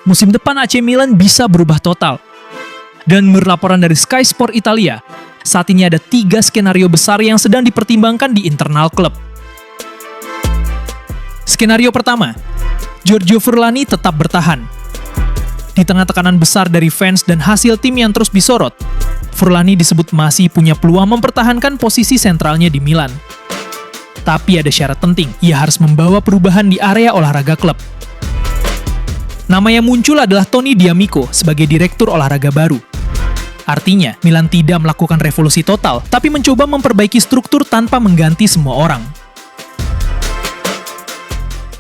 musim depan AC Milan bisa berubah total. Dan menurut laporan dari Sky Sport Italia, saat ini ada 3 skenario besar yang sedang dipertimbangkan di internal klub. Skenario pertama, Giorgio Furlani tetap bertahan. Di tengah tekanan besar dari fans dan hasil tim yang terus disorot, Furlani disebut masih punya peluang mempertahankan posisi sentralnya di Milan. Tapi ada syarat penting, ia harus membawa perubahan di area olahraga klub. Nama yang muncul adalah Tony D'Amico sebagai direktur olahraga baru. Artinya, Milan tidak melakukan revolusi total, tapi mencoba memperbaiki struktur tanpa mengganti semua orang.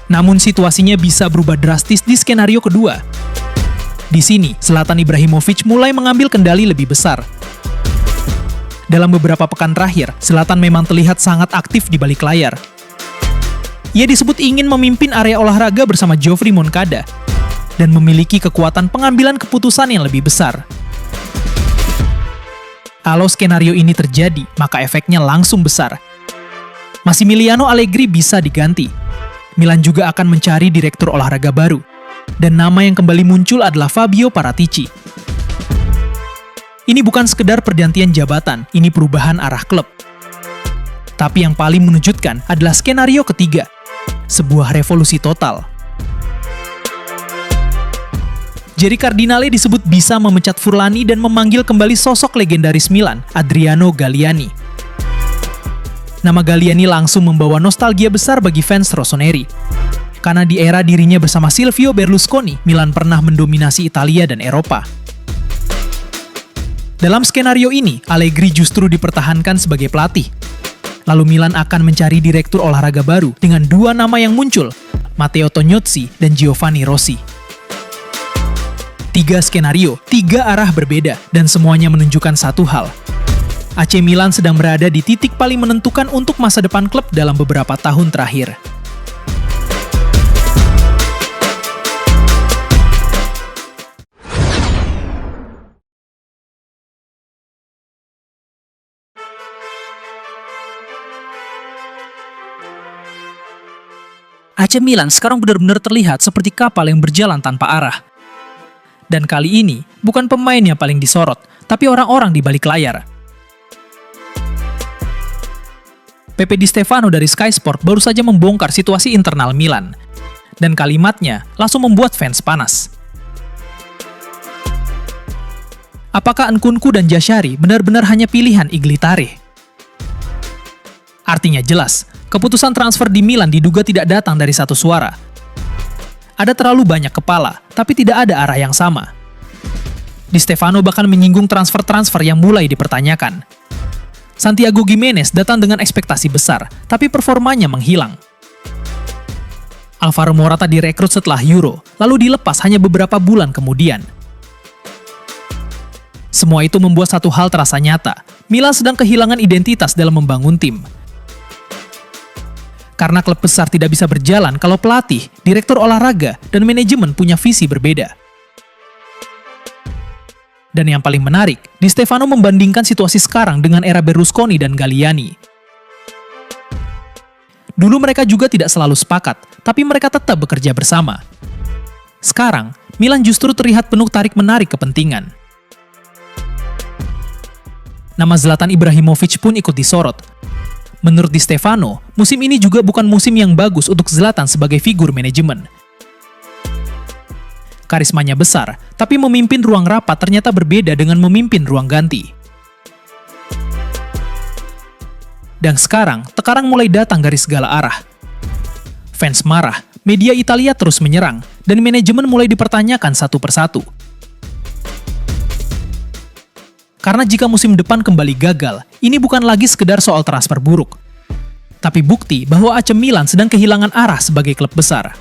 Namun situasinya bisa berubah drastis di skenario kedua. Di sini, Zlatan Ibrahimovic mulai mengambil kendali lebih besar. Dalam beberapa pekan terakhir, Zlatan memang terlihat sangat aktif di balik layar. Ia disebut ingin memimpin area olahraga bersama Geoffrey Moncada dan memiliki kekuatan pengambilan keputusan yang lebih besar. Kalau skenario ini terjadi, maka efeknya langsung besar. Massimiliano Allegri bisa diganti. Milan juga akan mencari direktur olahraga baru. Dan nama yang kembali muncul adalah Fabio Paratici. Ini bukan sekedar pergantian jabatan, ini perubahan arah klub. Tapi yang paling menunjukkan adalah skenario ketiga, sebuah revolusi total. Jerry Cardinale disebut bisa memecat Furlani dan memanggil kembali sosok legendaris Milan, Adriano Galliani. Nama Galliani langsung membawa nostalgia besar bagi fans rossoneri. Karena di era dirinya bersama Silvio Berlusconi, Milan pernah mendominasi Italia dan Eropa. Dalam skenario ini, Allegri justru dipertahankan sebagai pelatih. Lalu Milan akan mencari direktur olahraga baru dengan 2 nama yang muncul, Matteo Tognozzi dan Giovanni Rossi. 3 skenario, 3 arah berbeda, dan semuanya menunjukkan satu hal. AC Milan sedang berada di titik paling menentukan untuk masa depan klub dalam beberapa tahun terakhir. AC Milan sekarang benar-benar terlihat seperti kapal yang berjalan tanpa arah. Dan kali ini, bukan pemain yang paling disorot, tapi orang-orang di balik layar. Pepe Di Stefano dari Sky Sport baru saja membongkar situasi internal Milan. Dan kalimatnya langsung membuat fans panas. Apakah Nkunku dan Jashari benar-benar hanya pilihan Iglitare? Artinya jelas, keputusan transfer di Milan diduga tidak datang dari satu suara. Ada terlalu banyak kepala, tapi tidak ada arah yang sama. Di Stefano bahkan menyinggung transfer-transfer yang mulai dipertanyakan. Santiago Gimenez datang dengan ekspektasi besar, tapi performanya menghilang. Alvaro Morata direkrut setelah Euro, lalu dilepas hanya beberapa bulan kemudian. Semua itu membuat satu hal terasa nyata, Milan sedang kehilangan identitas dalam membangun tim. Karena klub besar tidak bisa berjalan kalau pelatih, direktur olahraga, dan manajemen punya visi berbeda. Dan yang paling menarik, Di Stefano membandingkan situasi sekarang dengan era Berlusconi dan Galliani. Dulu mereka juga tidak selalu sepakat, tapi mereka tetap bekerja bersama. Sekarang, Milan justru terlihat penuh tarik-menarik kepentingan. Nama Zlatan Ibrahimovic pun ikut disorot. Menurut Di Stefano, musim ini juga bukan musim yang bagus untuk Zlatan sebagai figur manajemen. Karismanya besar, tapi memimpin ruang rapat ternyata berbeda dengan memimpin ruang ganti. Dan sekarang, tekanan mulai datang dari segala arah. Fans marah, media Italia terus menyerang, dan manajemen mulai dipertanyakan satu persatu. Karena jika musim depan kembali gagal, ini bukan lagi sekedar soal transfer buruk, tapi bukti bahwa AC Milan sedang kehilangan arah sebagai klub besar.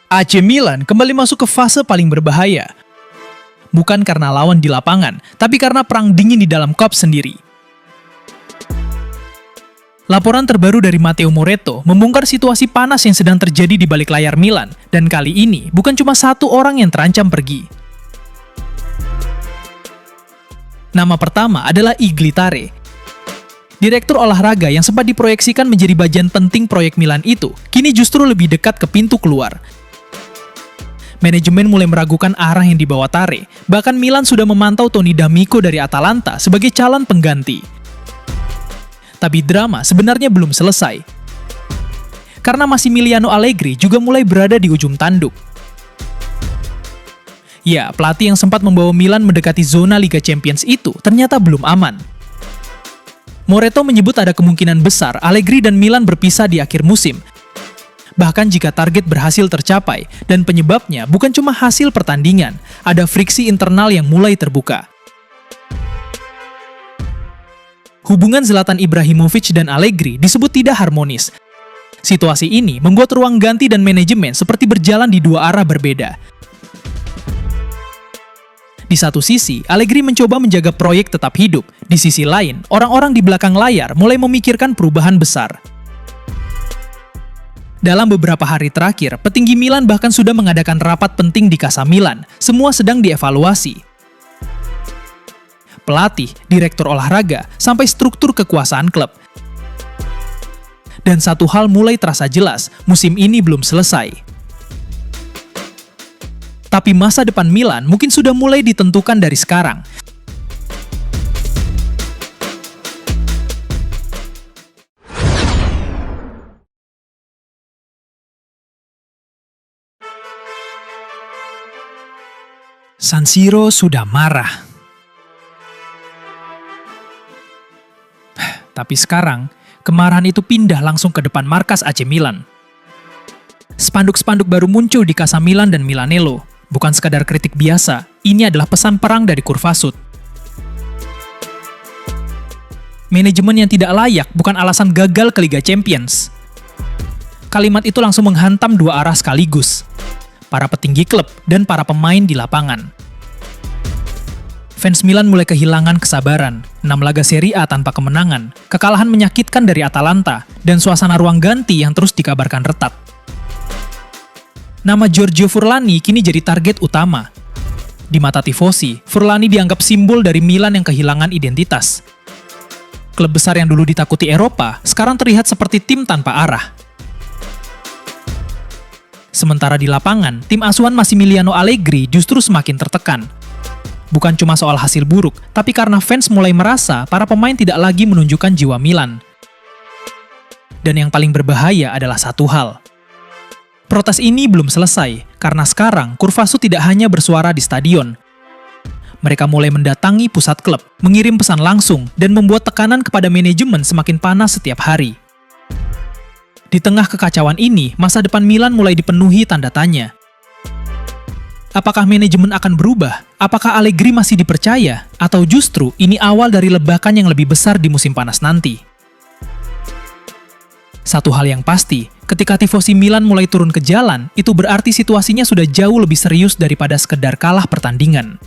AC Milan kembali masuk ke fase paling berbahaya. Bukan karena lawan di lapangan, tapi karena perang dingin di dalam klub sendiri. Laporan terbaru dari Matteo Moretto membongkar situasi panas yang sedang terjadi di balik layar Milan, dan kali ini bukan cuma satu orang yang terancam pergi. Nama pertama adalah Iglitare. Direktur olahraga yang sempat diproyeksikan menjadi bagian penting proyek Milan itu, kini justru lebih dekat ke pintu keluar. Manajemen mulai meragukan arah yang dibawa Tare, bahkan Milan sudah memantau Tony D'Amico dari Atalanta sebagai calon pengganti. Tapi drama sebenarnya belum selesai. Karena Massimiliano Allegri juga mulai berada di ujung tanduk. Ya, pelatih yang sempat membawa Milan mendekati zona Liga Champions itu ternyata belum aman. Moretto menyebut ada kemungkinan besar Allegri dan Milan berpisah di akhir musim. Bahkan jika target berhasil tercapai, dan penyebabnya bukan cuma hasil pertandingan, ada friksi internal yang mulai terbuka. Hubungan Zlatan Ibrahimovic dan Allegri disebut tidak harmonis. Situasi ini membuat ruang ganti dan manajemen seperti berjalan di dua arah berbeda. Di satu sisi, Allegri mencoba menjaga proyek tetap hidup. Di sisi lain, orang-orang di belakang layar mulai memikirkan perubahan besar. Dalam beberapa hari terakhir, petinggi Milan bahkan sudah mengadakan rapat penting di Casa Milan. Semua sedang dievaluasi. Pelatih, direktur olahraga, sampai struktur kekuasaan klub. Dan satu hal mulai terasa jelas, musim ini belum selesai. Tapi masa depan Milan mungkin sudah mulai ditentukan dari sekarang. San Siro sudah marah. Tapi sekarang, kemarahan itu pindah langsung ke depan markas AC Milan. Spanduk-spanduk baru muncul di Casa Milan dan Milanello. Bukan sekadar kritik biasa, ini adalah pesan perang dari Kurvasut. Manajemen yang tidak layak bukan alasan gagal ke Liga Champions. Kalimat itu langsung menghantam dua arah sekaligus. Para petinggi klub dan para pemain di lapangan. Fans Milan mulai kehilangan kesabaran. 6 laga Serie A tanpa kemenangan, kekalahan menyakitkan dari Atalanta, dan suasana ruang ganti yang terus dikabarkan retak. Nama Giorgio Furlani kini jadi target utama. Di mata tifosi, Furlani dianggap simbol dari Milan yang kehilangan identitas. Klub besar yang dulu ditakuti Eropa, sekarang terlihat seperti tim tanpa arah. Sementara di lapangan, tim asuhan Massimiliano Allegri justru semakin tertekan. Bukan cuma soal hasil buruk, tapi karena fans mulai merasa para pemain tidak lagi menunjukkan jiwa Milan. Dan yang paling berbahaya adalah satu hal. Protes ini belum selesai, karena sekarang Kurvasut tidak hanya bersuara di stadion. Mereka mulai mendatangi pusat klub, mengirim pesan langsung, dan membuat tekanan kepada manajemen semakin panas setiap hari. Di tengah kekacauan ini, masa depan Milan mulai dipenuhi tanda tanya. Apakah manajemen akan berubah? Apakah Allegri masih dipercaya? Atau justru ini awal dari lebakan yang lebih besar di musim panas nanti? Satu hal yang pasti, ketika tifosi Milan mulai turun ke jalan, itu berarti situasinya sudah jauh lebih serius daripada sekedar kalah pertandingan.